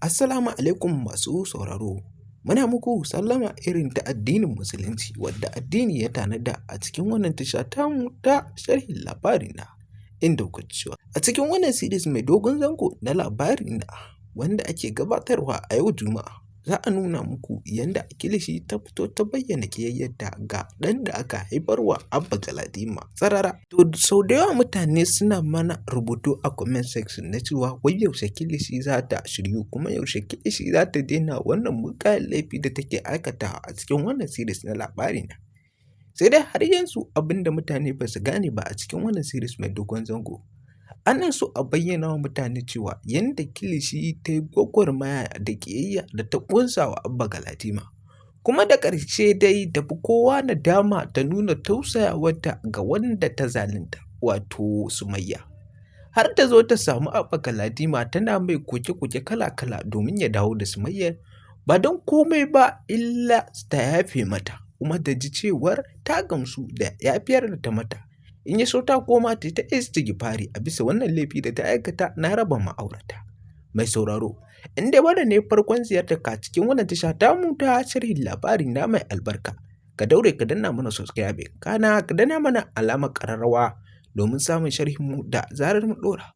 Assalamu alaikum masu sauraro. Muna muku sallama irin ta addinin Musulunci wadda addini ya tanada a cikin wannan tasha tamu ta sharhin labari na inda kuka cewa. A cikin wannan series mai dogon zango na labari na wanda ake gabatarwa a yau Juma'a za a nuna muku yanda Kilishi ta fito ta bayyana ƙiyayyarta ga ɗan da aka haifarwa Abba Galadima tsarara. To sau da yawa mutane suna mana rubutu a comment section na cewa wai yaushe Kilishi za ta shiryu kuma yaushe Kilishi za ta daina wannan mugayen laifi da take aikatawa a cikin wannan series na labari na. Sai dai har yanzu abin da mutane ba su gane ba a cikin wannan series mai dogon zango. Ana so a bayyana wa mutane cewa yanda Kilishi ta yi gwagwarmaya da ƙiyayya da ta ƙunsa wa Abba Galadima. Kuma da ƙarshe dai ta fi kowa nadama ta nuna tausayawarta ga wanda ta zalunta wato Sumayya. Har ta zo ta samu Abba Galadima tana mai koke-koke kala-kala domin ya dawo da Sumayyar ba don komai ba illa ta yafe mata kuma ta ji cewar ta gamsu da yafiyar da ta mata. In ya so ta koma ta yi ta istighfari a bisa wannan laifi da ta aikata na raba ma'aurata. Mai sauraro, in dai wannan ne farkon ziyartar ka cikin wannan tasha tamu ta sharhin labari na mai albarka, ka daure ka danna mana subscribe, kana ka danna mana alamar ƙararrawa domin samun sharhinmu da zarar mu ɗora.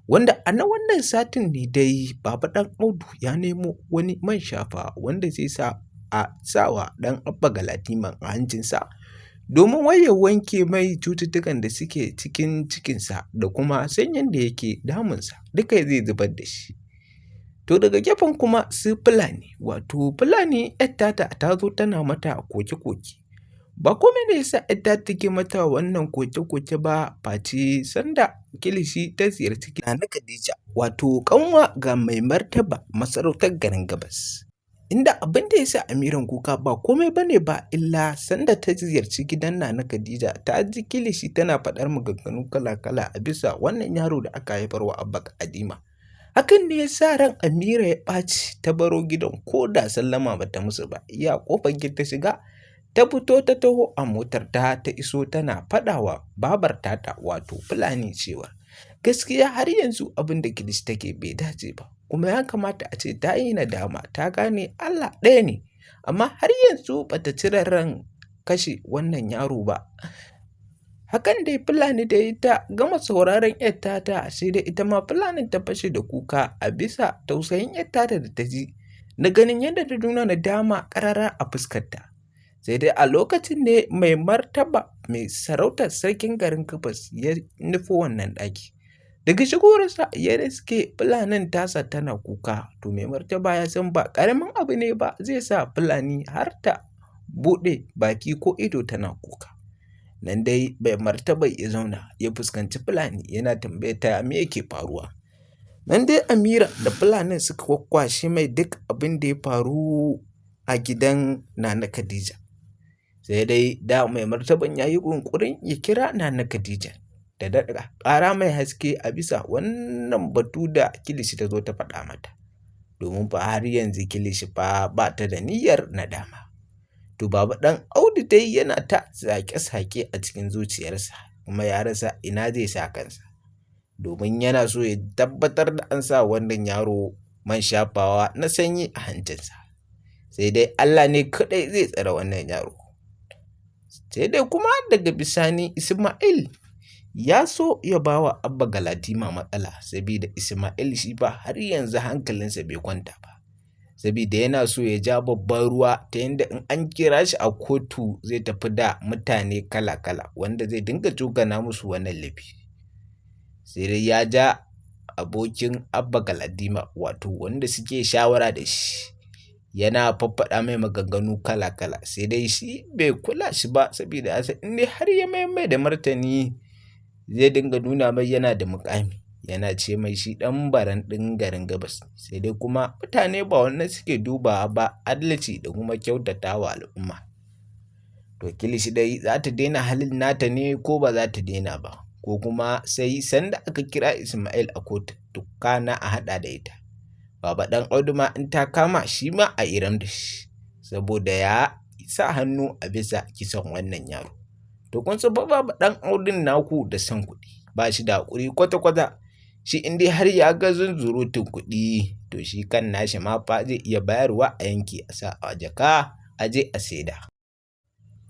Wanda a na wannan satin ne dai Baba Ɗan Audu ya nemo wani man shafa wanda zai sa a sawa ɗan Abba Galadima a hancinsa domin wai ya wanke mai cututtukan da suke cikin cikinsa da kuma sanyin da yake damunsa duka zai zubar da shi. To daga gefen kuma su Fulani wato Fulani ‘yar tata ta zo tana mata koke-koke. Ba komai ne yasa ‘yar tata take mata wannan koke-koke ba face sanda Kilishi ta ziyarci Nana Khadija wato ƙanwa ga mai martaba masarautar garin Gabas. Inda abin da ya sa Amiran kuka ba komai ba ne ba illa sanda ta ziyarci gidan Nana Khadija ta ji Kilishi tana faɗar maganganu kala-kala a bisa wannan yaro da aka haifarwa Abba Galadima. Hakan ne ya sa ran Amira ya ɓaci ta baro gidan ko da sallama ba ta musu ba. Iya ƙofar gida ta shiga ta fito ta taho a motar ta iso tana faɗawa babar tata wato Fulani cewa gaskiya har yanzu abin da Kilishi take bai dace ba. Kuma ya kamata a ce ta yi nadama ta gane Allah ɗaya ne amma har yanzu ba ta cire ran kashe wannan yaro ba. Hakan dai Fulani da ita gama sauraron ‘yar tata sai dai ita ma Fulanin ta fashe da kuka a bisa tausayin ‘yar tata da ta ji na ganin yadda ta nuna nadama ƙarara a fuskarta. Sai dai a lokacin ne mai martaba mai sarautar sarkin garin Gabas ya nufi wannan ɗaki. Daga shigowarsa ya riske Fulanin tasa tana kuka, to mai martaba ya san ba ƙaramin abu ne ba zai sa Fulani har ta buɗe baki ko ido tana kuka. Nan dai mai martaba ya zauna ya fuskanci Fulani yana tambayar ta me yake faruwa. Nan dai Amira da Fulanin suka kwakwashe mai duk abin da ya faru a gidan Nana Khadija. Sai dai da mai martaban ya yi ƙunƙurin ya kira Nana Khadija da daɗa ƙara mai haske a bisa wannan batu da Kilishi ta zo ta faɗa mata. Domin fa har yanzu Kilishi fa ba ta da niyyar nadama. To Baba Ɗan Audu dai yana ta sake-sake a cikin zuciyarsa kuma ya rasa ina zai sa kansa. Domin yana so ya tabbatar da an sa wannan yaro man shafawa na sanyi a hancinsa. Sai dai Allah ne kaɗai zai tsare wannan yaro. Sai dai kuma daga bisani Ismail ya so ya ba wa Abba Galadima matsala saboda Ismail shi ba har yanzu hankalinsa bai kwanta ba. Saboda yana so ya ja babban ruwa ta yadda in an kira shi a kotu zai tafi da mutane kala-kala wanda zai dinga tsokana musu wannan laifi. Sai dai ya ja abokin Abba Galadima wato wanda suke shawara da shi. Yana faffaɗa mai maganganu kala-kala sai dai shi bai kula shi ba saboda ya san in har ya mai da martani zai dinga nuna mai yana da muƙami. Yana ce mai shi ɗan baran ɗin garin Gabas. Sai dai kuma mutane ba wannan suke dubawa ba adalci da kuma kyautata wa al'umma. To Kilishi dai za ta daina halin nata ne ko ba za ta daina ba. Ko kuma sai sanda aka kira Ismail a kotu tukana a haɗa da ita. Baba Ɗan Audu ma in ta kama shi ma a iram da shi. Saboda ya sa hannu a bisa kisan wannan yaro. To kun san Baba Ɗan Audun naku da son kuɗi. Ba shi da haƙuri kwata-kwata. shi in dai har ya ga zunzurutun kuɗi to shi kan nashi ma fa zai iya bayarwa a yanke a sa a jaka a je a saida.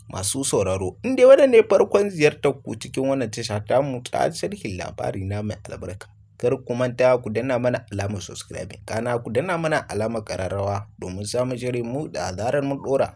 Masu sauraro, in dai wannan ne farkon ziyartar ku cikin wannan tasha tamu ta sharhin labari na mai albarka, kar ku manta ku danna mana alamar subscribing, kana ku danna mana alamar ƙararrawa domin samun shirin mu da zarar mun ɗora.